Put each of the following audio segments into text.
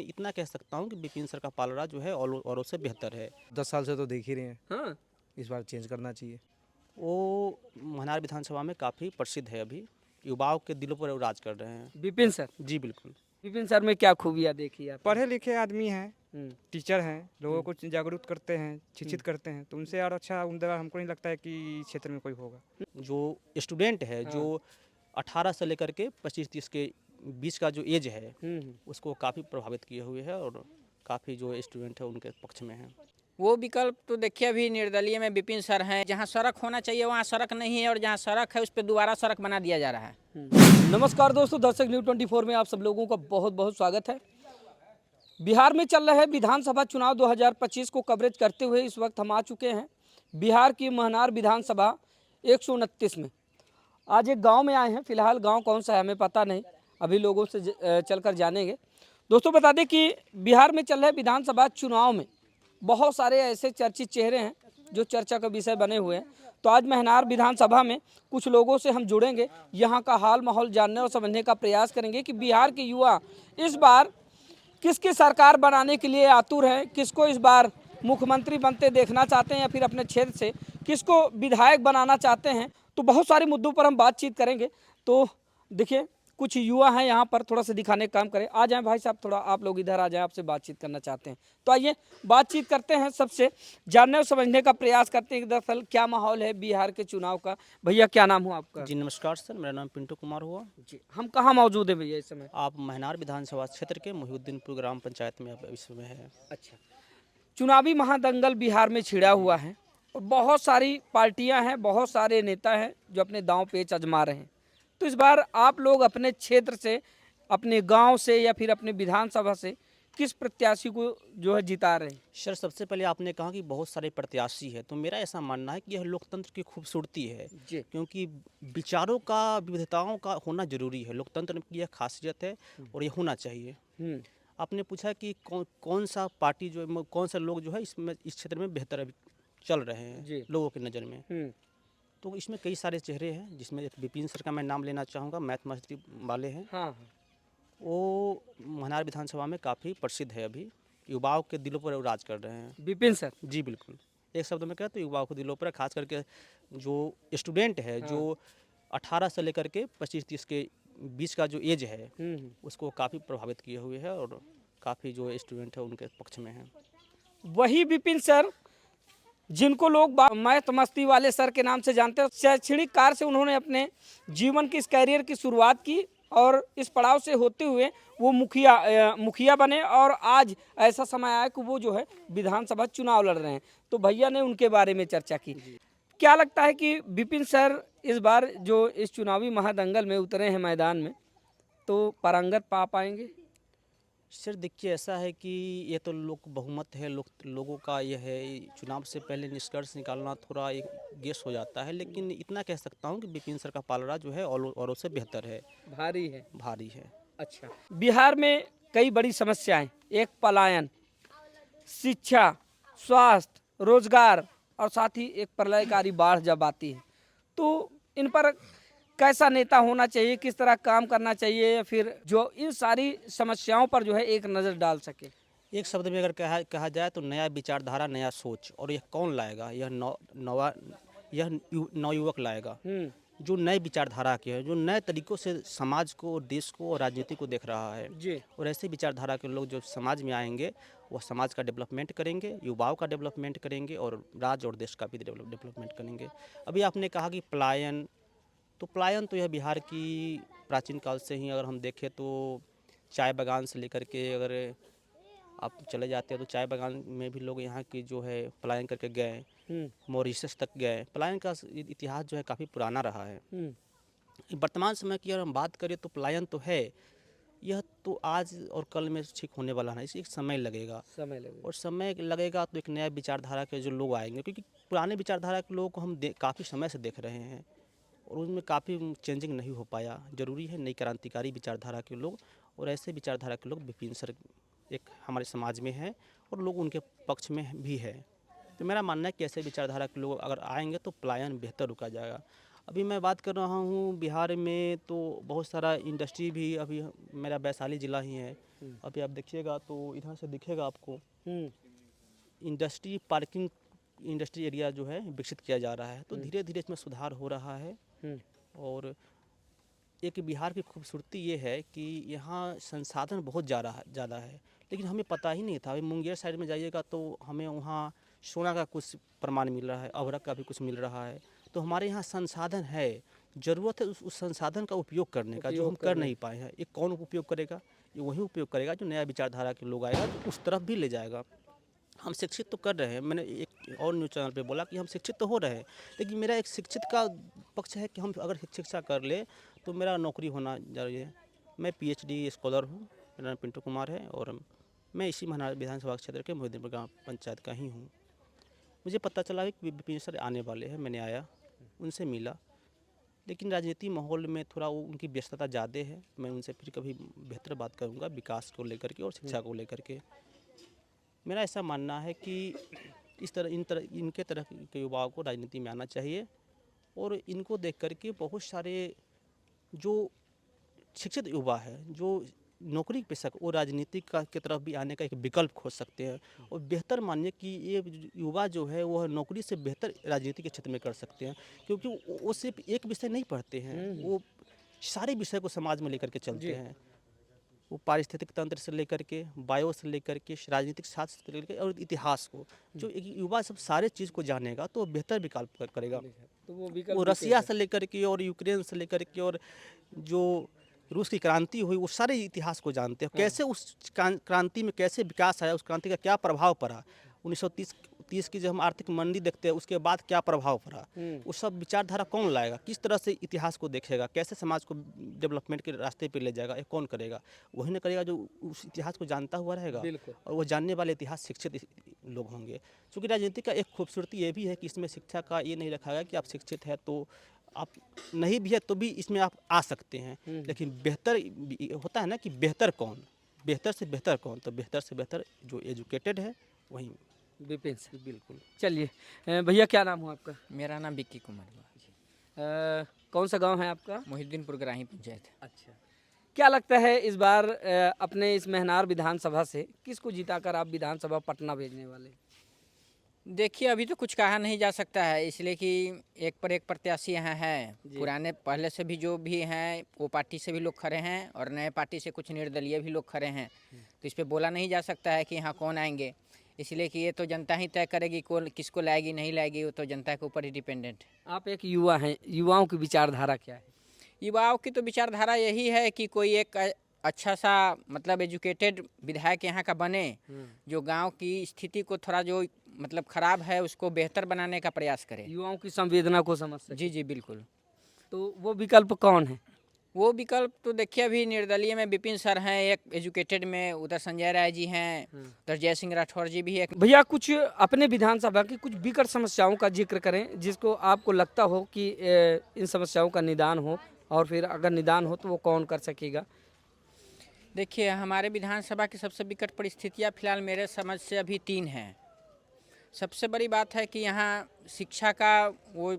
इतना कह सकता हूँ कि विपिन सर का पालरा जो है औरों से बेहतर है। 10 साल से तो देख ही रहे हैं। हाँ, इस बार चेंज करना चाहिए। वो महनार विधानसभा में काफ़ी प्रसिद्ध है। अभी युवाओं के दिलों पर वो राज कर रहे हैं। विपिन सर। जी बिल्कुल। विपिन सर में क्या खूबियाँ देखी आपने? पढ़े लिखे आदमी हैं, हम्म, टीचर हैं, लोगों को जागरूक करते हैं, शिक्षित करते हैं, तो उनसे और अच्छा उम्मीदवार हमको नहीं लगता है कि इस क्षेत्र में कोई होगा। जो स्टूडेंट है हाँ। जो 18 से लेकर के 25-30 के बीच का जो एज है हम्म। उसको काफ़ी प्रभावित किए हुए है और काफ़ी जो स्टूडेंट है उनके पक्ष में है। वो विकल्प तो देखिए अभी निर्दलीय में विपिन सर हैं। जहाँ सड़क होना चाहिए वहाँ सड़क नहीं है और जहाँ सड़क है उस पर दोबारा सड़क बना दिया जा रहा है। नमस्कार दोस्तों, दर्शक न्यूज़ 24 में आप सब लोगों का बहुत बहुत स्वागत है। बिहार में चल रहे विधानसभा चुनाव 2025 को कवरेज करते हुए इस वक्त हम आ चुके हैं बिहार की महनार विधानसभा 129 में। आज एक गांव में आए हैं। फिलहाल गांव कौन सा है हमें पता नहीं, अभी लोगों से चलकर जानेंगे। दोस्तों बता दें कि बिहार में चल रहे विधानसभा चुनाव में बहुत सारे ऐसे चर्चित चेहरे हैं जो चर्चा का विषय बने हुए हैं। तो आज महनार विधानसभा में कुछ लोगों से हम जुड़ेंगे, यहाँ का हाल माहौल जानने और समझने का प्रयास करेंगे कि बिहार के युवा इस बार किसकी सरकार बनाने के लिए आतुर हैं, किसको इस बार मुख्यमंत्री बनते देखना चाहते हैं या फिर अपने क्षेत्र से किसको विधायक बनाना चाहते हैं। तो बहुत सारे मुद्दों पर हम बातचीत करेंगे। तो देखिए कुछ युवा हैं यहाँ पर, थोड़ा सा दिखाने का काम करें। आ जाएं भाई साहब, थोड़ा आप लोग इधर आ जाएं, आपसे बातचीत करना चाहते हैं। तो आइए बातचीत करते हैं, सबसे जानने और समझने का प्रयास करते हैं कि दरअसल क्या माहौल है बिहार के चुनाव का। भैया क्या नाम हुआ आपका? जी नमस्कार सर, मेरा नाम पिंटू कुमार हुआ। जी, हम कहाँ मौजूद हैं भैया इस समय? आप महनार विधानसभा क्षेत्र के मोहिउद्दीनपुर ग्राम पंचायत में आप इस समय है। अच्छा, चुनावी महादंगल बिहार में छिड़ा हुआ है और बहुत सारी पार्टियां हैं, बहुत सारे नेता हैं जो अपने दांव पेच आजमा रहे हैं। तो इस बार आप लोग अपने क्षेत्र से, अपने गांव से या फिर अपने विधानसभा से किस प्रत्याशी को जो है जिता रहे हैं? सर सबसे पहले आपने कहा कि बहुत सारे प्रत्याशी है, तो मेरा ऐसा मानना है कि यह लोकतंत्र की खूबसूरती है। जी। क्योंकि विचारों का, विविधताओं का होना जरूरी है। लोकतंत्र की यह खासियत है और यह होना चाहिए। आपने पूछा कि कौन सा पार्टी जो, कौन सा लोग जो है इसमें इस क्षेत्र में बेहतर अभी चल रहे हैं जी। लोगों की नज़र में। तो इसमें कई सारे चेहरे हैं, जिसमें एक विपिन सर का मैं नाम लेना चाहूँगा। मैथमेटिक्स वाले हैं। हाँ। वो महनार विधानसभा में काफ़ी प्रसिद्ध है। अभी युवाओं के दिलों पर वो राज कर रहे हैं। विपिन सर। जी बिल्कुल। एक शब्द में कहते तो युवाओं के दिलों पर, खास करके जो स्टूडेंट है जो 18 से लेकर के 25-30 के बीच का जो एज है उसको काफ़ी प्रभावित किए हुए है और काफ़ी जो स्टूडेंट है उनके पक्ष में है। वही विपिन सर जिनको लोग मैथ मस्ती वाले सर के नाम से जानते हैं। शैक्षणिक कार्य से उन्होंने अपने जीवन की, इस कैरियर की शुरुआत की और इस पड़ाव से होते हुए वो मुखिया बने और आज ऐसा समय आया कि वो जो है विधानसभा चुनाव लड़ रहे हैं। तो भैया ने उनके बारे में चर्चा की। क्या लगता है कि विपिन सर इस बार जो इस चुनावी महादंगल में उतरे हैं मैदान में, तो पारंगत पा पाएंगे? सर देखिए, ऐसा है कि ये तो लोग बहुमत है, लोगों का ये है। चुनाव से पहले निष्कर्ष निकालना थोड़ा एक गेस हो जाता है, लेकिन इतना कह सकता हूँ कि विपिन सर का पालरा जो है औरों से बेहतर है, भारी है। भारी है। अच्छा, बिहार में कई बड़ी समस्याएं, एक पलायन, शिक्षा, स्वास्थ्य, रोजगार और साथ ही एक प्रलयकारी बाढ़ जब आती है, तो इन पर कैसा नेता होना चाहिए, किस तरह काम करना चाहिए, या फिर जो इन सारी समस्याओं पर जो है एक नज़र डाल सके? एक शब्द में अगर कहा जाए तो नया विचारधारा, नया सोच। और यह कौन लाएगा? यह नवयुवक लाएगा, जो नए विचारधारा के है, जो नए तरीक़ों से समाज को, देश को और राजनीति को देख रहा है। जी। और ऐसे विचारधारा के लोग जो समाज में आएंगे वो समाज का डेवलपमेंट करेंगे, युवाओं का डेवलपमेंट करेंगे और राज्य और देश का भी डेवलपमेंट करेंगे। अभी आपने कहा कि पलायन तो यह बिहार की प्राचीन काल से ही, अगर हम देखें तो चाय बागान से लेकर के अगर आप चले जाते हैं तो चाय बागान में भी लोग यहाँ की जो है पलायन करके गए, मॉरिशस तक गए। पलायन का इतिहास जो है काफ़ी पुराना रहा है। वर्तमान समय की अगर हम बात करें तो पलायन तो है, यह तो आज और कल में ठीक होने वाला है। इसे एक समय लगेगा और समय लगेगा तो एक नया विचारधारा के जो लोग आएंगे, क्योंकि पुराने विचारधारा के लोगों को हम काफ़ी समय से देख रहे हैं और उसमें काफ़ी चेंजिंग नहीं हो पाया। ज़रूरी है नई क्रांतिकारी विचारधारा के लोग, और ऐसे विचारधारा के लोग विपिन सर एक हमारे समाज में है और लोग उनके पक्ष में भी है। तो मेरा मानना है कि ऐसे विचारधारा के लोग अगर आएंगे तो पलायन बेहतर रुका जाएगा। अभी मैं बात कर रहा हूँ बिहार में, तो बहुत सारा इंडस्ट्री भी अभी, मेरा वैशाली ज़िला ही है। अभी आप देखिएगा तो इधर से दिखेगा आपको, इंडस्ट्री पार्किंग, इंडस्ट्री एरिया जो है विकसित किया जा रहा है। तो धीरे धीरे इसमें सुधार हो रहा है। और एक बिहार की खूबसूरती ये है कि यहाँ संसाधन बहुत ज़्यादा है, लेकिन हमें पता ही नहीं था। अभी मुंगेर साइड में जाइएगा तो हमें वहाँ सोना का कुछ प्रमाण मिल रहा है, अभ्रक का भी कुछ मिल रहा है। तो हमारे यहाँ संसाधन है, ज़रूरत है उस संसाधन का उपयोग करने का, जो हम कर नहीं पाए हैं। ये कौन उपयोग करेगा? ये वही उपयोग करेगा जो नया विचारधारा के लोग आएगा, जो उस तरफ भी ले जाएगा। हम शिक्षित तो कर रहे हैं, मैंने एक और न्यूज़ चैनल पे बोला कि हम शिक्षित तो हो रहे हैं, लेकिन मेरा एक शिक्षित का पक्ष है कि हम अगर शिक्षा कर ले तो मेरा नौकरी होना जरूरी है। मैं PhD स्कॉलर हूँ, मेरा नाम पिंटू कुमार है और मैं इसी महनार विधानसभा क्षेत्र के मोहिद्दीनपुर ग्राम पंचायत का ही हूँ। मुझे पता चला कि विपिन सर आने वाले हैं, मैंने आया, उनसे मिला, लेकिन राजनीति माहौल में थोड़ा वो उनकी व्यस्तता ज़्यादा है। मैं उनसे फिर कभी बेहतर बात करूँगा विकास को लेकर के और शिक्षा को लेकर के। मेरा ऐसा मानना है कि इनके तरह के युवाओं को राजनीति में आना चाहिए, और इनको देख कर के बहुत सारे जो शिक्षित युवा है, जो नौकरी पेशा, वो राजनीति की तरफ भी आने का एक विकल्प खोज सकते हैं। और बेहतर मानिए कि ये युवा जो है वो नौकरी से बेहतर राजनीति के क्षेत्र में कर सकते हैं, क्योंकि वो सिर्फ एक विषय नहीं पढ़ते हैं, वो सारे विषय को समाज में लेकर के चलते हैं। वो पारिस्थितिक तंत्र से लेकर के, बायो से लेकर के, राजनीतिक शास्त्र से लेकर और इतिहास को, जो एक युवा सब सारे चीज़ को जानेगा तो वो बेहतर विकल्प करेगा। तो वो वो रसिया से लेकर के और यूक्रेन से लेकर के और जो रूस की क्रांति हुई, वो सारे इतिहास को जानते हैं। कैसे उस क्रांति में कैसे विकास आया, उस क्रांति का क्या प्रभाव पड़ा, 1930 की जब हम आर्थिक मंदी देखते हैं उसके बाद क्या प्रभाव पड़ा, वो सब विचारधारा कौन लाएगा, किस तरह से इतिहास को देखेगा, कैसे समाज को डेवलपमेंट के रास्ते पे ले जाएगा, ये कौन करेगा? वही ना करेगा जो उस इतिहास को जानता हुआ रहेगा। और वो जानने वाले इतिहास शिक्षित लोग होंगे। क्योंकि राजनीति का एक खूबसूरती ये भी है कि इसमें शिक्षा का ये नहीं रखा गया कि आप शिक्षित है तो आप, नहीं भी है तो भी इसमें आप आ सकते हैं। लेकिन बेहतर होता है ना कि बेहतर कौन, बेहतर से बेहतर कौन, तो बेहतर से बेहतर जो एजुकेटेड है वही विपिन सर। बिल्कुल। चलिए भैया, क्या नाम हो आपका? मेरा नाम विक्की कुमार हुआ। कौन सा गांव है आपका? मोहिद्दीनपुर ग्राही पंचायत। अच्छा, क्या लगता है इस बार अपने इस महनार विधानसभा से किसको जिताकर आप विधानसभा पटना भेजने वाले? देखिए, अभी तो कुछ कहा नहीं जा सकता है, इसलिए कि एक पर एक प्रत्याशी यहाँ है। पुराने पहले से भी जो भी हैं वो पार्टी से भी लोग खड़े हैं और नए पार्टी से कुछ निर्दलीय भी लोग खड़े हैं। तो इस पे बोला नहीं जा सकता है कि यहाँ कौन आएंगे, इसलिए कि ये तो जनता ही तय करेगी कौन किसको लाएगी नहीं लाएगी, वो तो जनता के ऊपर ही डिपेंडेंट है। आप एक युवा हैं, युवाओं की विचारधारा क्या है? युवाओं की तो विचारधारा यही है कि कोई एक अच्छा सा मतलब एजुकेटेड विधायक यहाँ का बने, जो गांव की स्थिति को थोड़ा जो मतलब खराब है उसको बेहतर बनाने का प्रयास करे, युवाओं की संवेदना को समझ सके। जी जी बिल्कुल। तो वो विकल्प कौन है? वो विकल्प तो देखिए, अभी निर्दलीय में विपिन सर हैं, एक एजुकेटेड में उधर संजय राय जी हैं, उधर जय सिंह राठौर जी भी है। भैया, कुछ अपने विधानसभा की कुछ विकट समस्याओं का जिक्र करें जिसको आपको लगता हो कि इन समस्याओं का निदान हो, और फिर अगर निदान हो तो वो कौन कर सकेगा? देखिए, हमारे विधानसभा की सबसे विकट परिस्थितियाँ फिलहाल मेरे समझ से अभी 3 हैं। सबसे बड़ी बात है कि यहाँ शिक्षा का वो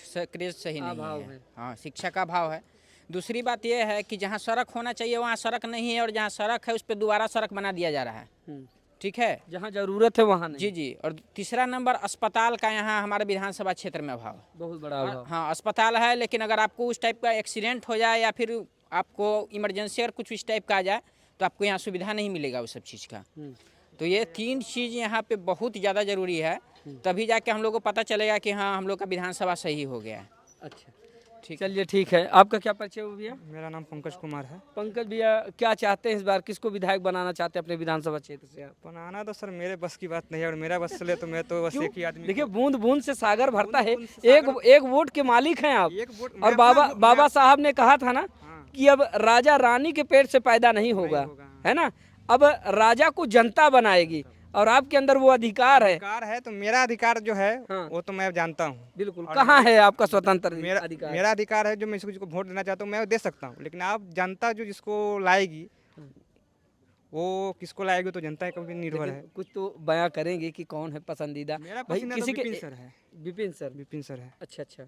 क्रेज सही नहीं है। हाँ, शिक्षा का अभाव है। दूसरी बात यह है कि जहाँ सड़क होना चाहिए वहाँ सड़क नहीं है, और जहाँ सड़क है उस पर दोबारा सड़क बना दिया जा रहा है। ठीक है, जहाँ जरूरत है वहाँ नहीं। जी जी। और तीसरा नंबर, अस्पताल का यहाँ हमारे विधानसभा क्षेत्र में अभाव है, बहुत बड़ा अभाव। हाँ, अस्पताल है, लेकिन अगर आपको उस टाइप का एक्सीडेंट हो जाए या फिर आपको इमरजेंसी और कुछ इस टाइप का आ जाए तो आपको यहाँ सुविधा नहीं मिलेगा उस सब चीज़ का। तो ये 3 चीज़ यहाँ पे बहुत ज़्यादा ज़रूरी है, तभी जाके हम लोग को पता चलेगा कि हाँ, हम लोग का विधानसभा सही हो गया है। अच्छा, ठीक, चलिए ठीक है। आपका क्या परिचय हो भैया? मेरा नाम पंकज कुमार है। पंकज भैया, क्या चाहते हैं इस बार, किसको विधायक बनाना चाहते हैं अपने विधानसभा क्षेत्र से आप? बनाना तो सर मेरे बस की बात नहीं है, और मेरा बस चले तो मैं तो बस एक ही आदमी। देखिए, बूंद बूंद से सागर भरता है। एक वोट के मालिक हैं आप। एक वोट और बाबा साहब ने कहा था ना कि अब राजा रानी के पेट से पैदा नहीं होगा, है ना? अब राजा को जनता बनाएगी, और आपके अंदर वो अधिकार है। तो मेरा अधिकार जो है वो तो मैं जानता हूँ। बिल्कुल। कहाँ है आपका स्वतंत्र अधिकार? मेरा अधिकार है जो मैं जिसको वोट देना चाहता हूँ मैं दे सकता हूँ, लेकिन आप जनता जो जिसको लाएगी वो किसको लाएगी तो जनता के ऊपर निर्भर है। कुछ तो बयां करेंगे कि कौन है पसंदीदा? मेरा भाई पसंदीदा किसी तो के विपिन सर है। विपिन सर है। अच्छा।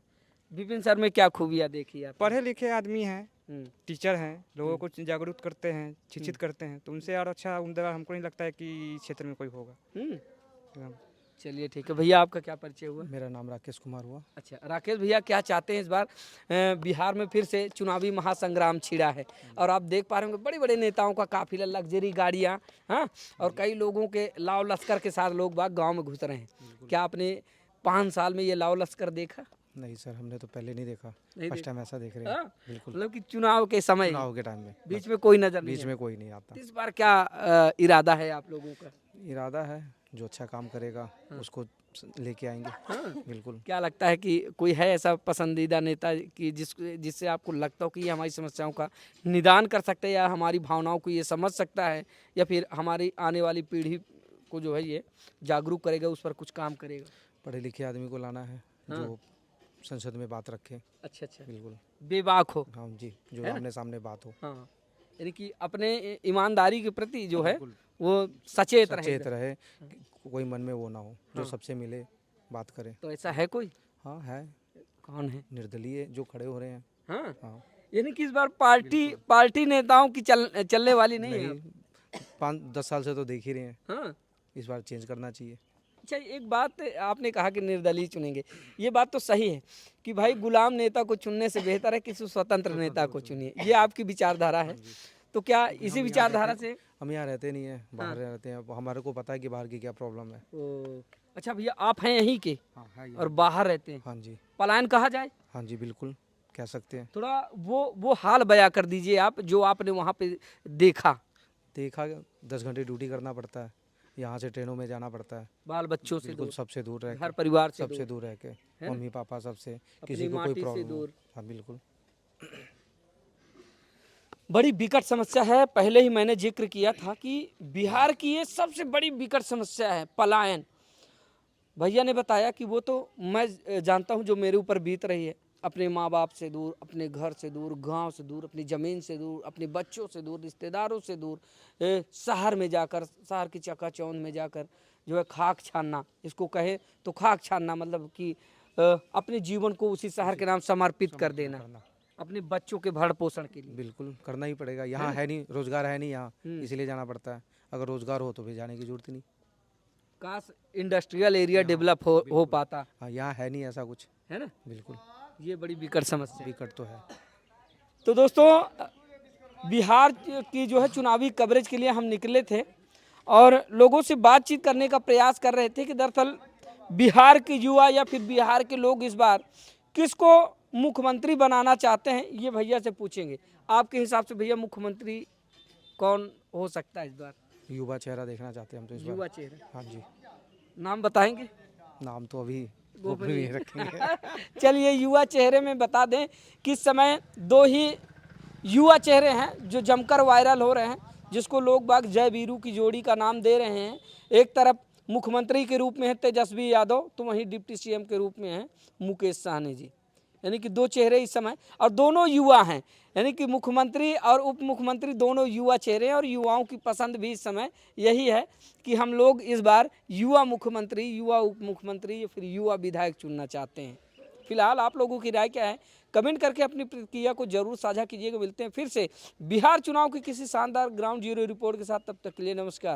विपिन सर में क्या खूबियाँ देखी आप? पढ़े लिखे आदमी हैं, हम्म, टीचर हैं, लोगों को जागरूक करते हैं, शिक्षित करते हैं, तो उनसे और अच्छा उम्मीदवार हमको नहीं लगता है कि इस क्षेत्र में कोई होगा। हम्म। चलिए ठीक है भैया, आपका क्या परिचय हुआ? मेरा नाम राकेश कुमार हुआ। अच्छा राकेश भैया, क्या चाहते हैं इस बार बिहार में फिर से चुनावी महासंग्राम छिड़ा है और आप देख पा रहे होंगे बड़े बड़े नेताओं का काफिला, लग्जरी गाड़ियाँ, हाँ, और कई लोगों के लाव लश्कर के साथ लोग बाग गांव में घुस रहे हैं। क्या आपने 5 साल में ये लाव लश्कर देखा? नहीं सर, हमने तो पहले नहीं देखा, नहीं फर्स्ट टाइम ऐसा देख रहे हैं। हाँ? बिल्कुल, मतलब कि चुनाव के समय चुनाव के टाइम में बीच में कोई नजर नहीं बीच है। में कोई नहीं आता। इस बार क्या इरादा है आप लोगों का? इरादा है जो अच्छा काम करेगा उसको लेके आएंगे। बिल्कुल। क्या लगता है कि कोई है ऐसा पसंदीदा नेता कि जिससे आपको लगता हो कि ये हमारी समस्याओं का निदान कर सकता है या हमारी भावनाओं को ये समझ सकता है या फिर हमारी आने वाली पीढ़ी को जो है ये जागरूक करेगा, उस पर कुछ काम करेगा? पढ़े लिखे आदमी को लाना है जो संसद में बात रखे। अच्छा अच्छा, बिल्कुल, बेबाक हो। हाँ जी, जो आमने सामने बात हो, हाँ, यानी कि अपने ईमानदारी के प्रति जो है वो सचेत सचेत रहे। रहे, कोई मन में वो ना हो, जो सबसे मिले बात करे। तो ऐसा है कोई? हाँ है, कौन है? निर्दलीय जो खड़े हो रहे हैं। हाँ, हाँ, यानी कि इस बार पार्टी नेताओं की चलने वाली नहीं है। नहीं, 5-10 साल से तो देख ही रहे हैं, हाँ, इस बार चेंज करना चाहिए। अच्छा एक बात आपने कहा कि निर्दलीय चुनेंगे, ये बात तो सही है कि भाई गुलाम नेता को चुनने से बेहतर है किसी स्वतंत्र नेता को चुनिए, ये आपकी विचारधारा है। तो क्या इसी विचारधारा से? हम यहाँ रहते नहीं है, बाहर रहते हैं, हमारे को पता है कि बाहर की क्या प्रॉब्लम है। ओ, अच्छा भैया, आप हैं यहीं के हाँ है और बाहर रहते हैं, हाँ जी, पलायन कहा जाए? हाँ जी, बिल्कुल कह सकते हैं। थोड़ा वो हाल बयां कर दीजिए आप जो आपने वहाँ पे देखा। 10 घंटे ड्यूटी करना पड़ता है, यहाँ से ट्रेनों में जाना पड़ता है, बाल बच्चों से बिल्कुल दूर, सबसे दूर रह घर के, परिवार से सबसे दूर रह के, ना? मम्मी पापा सबसे, अपनी किसी को कोई माटी से प्रॉब्लम हो। दूर। हाँ बिल्कुल, बड़ी विकट समस्या है। पहले ही मैंने जिक्र किया था कि बिहार की ये सबसे बड़ी विकट समस्या है पलायन। भैया ने बताया कि वो तो मैं जानता हूँ जो मेरे ऊपर बीत रही है, अपने माँ बाप से दूर, अपने घर से दूर, गांव से दूर, अपनी ज़मीन से दूर, अपने बच्चों से दूर, रिश्तेदारों से दूर, शहर में जाकर, शहर की चकाचौंध में जाकर जो है खाक छानना, इसको कहे तो खाक छानना मतलब कि अपने जीवन को उसी शहर के नाम समर्पित कर देना, अपने बच्चों के भरण पोषण के लिए। बिल्कुल करना ही पड़ेगा। यहाँ है नहीं, रोजगार है नहीं यहाँ, इसलिए जाना पड़ता है। अगर रोजगार हो तो फिर जाने की जरूरत ही नहीं। काश इंडस्ट्रियल एरिया डेवलप हो पाता, हाँ, यहाँ है नहीं ऐसा कुछ। है ना? बिल्कुल, ये बड़ी विकट समस्या है। विकट तो है। तो दोस्तों, बिहार की जो है चुनावी कवरेज के लिए हम निकले थे और लोगों से बातचीत करने का प्रयास कर रहे थे कि दरअसल बिहार के युवा या फिर बिहार के लोग इस बार किसको मुख्यमंत्री बनाना चाहते हैं, ये भैया से पूछेंगे। आपके हिसाब से भैया मुख्यमंत्री कौन हो सकता है इस बार? युवा चेहरा देखना चाहते हैं हम तो इस बार। युवा चेहरा, हाँ जी, नाम बताएंगे? नाम तो अभी गोपनीय रखेंगे। चलिए, युवा चेहरे में बता दें कि इस समय 2 ही युवा चेहरे हैं जो जमकर वायरल हो रहे हैं, जिसको लोग बाग जय वीरू की जोड़ी का नाम दे रहे हैं। एक तरफ मुख्यमंत्री के रूप में है तेजस्वी यादव, तो वहीं डिप्टी सीएम के रूप में है मुकेश सहनी जी। यानी कि 2 चेहरे इस समय, और दोनों युवा हैं, यानी कि मुख्यमंत्री और उप मुख्यमंत्री दोनों युवा चेहरे हैं। और युवाओं की पसंद भी इस समय यही है कि हम लोग इस बार युवा मुख्यमंत्री, युवा उप मुख्यमंत्री या फिर युवा विधायक चुनना चाहते हैं। फिलहाल आप लोगों की राय क्या है? कमेंट करके अपनी प्रतिक्रिया को जरूर साझा कीजिएगा। मिलते हैं फिर से बिहार चुनाव की किसी शानदार ग्राउंड जीरो रिपोर्ट के साथ, तब तक के लिए नमस्कार।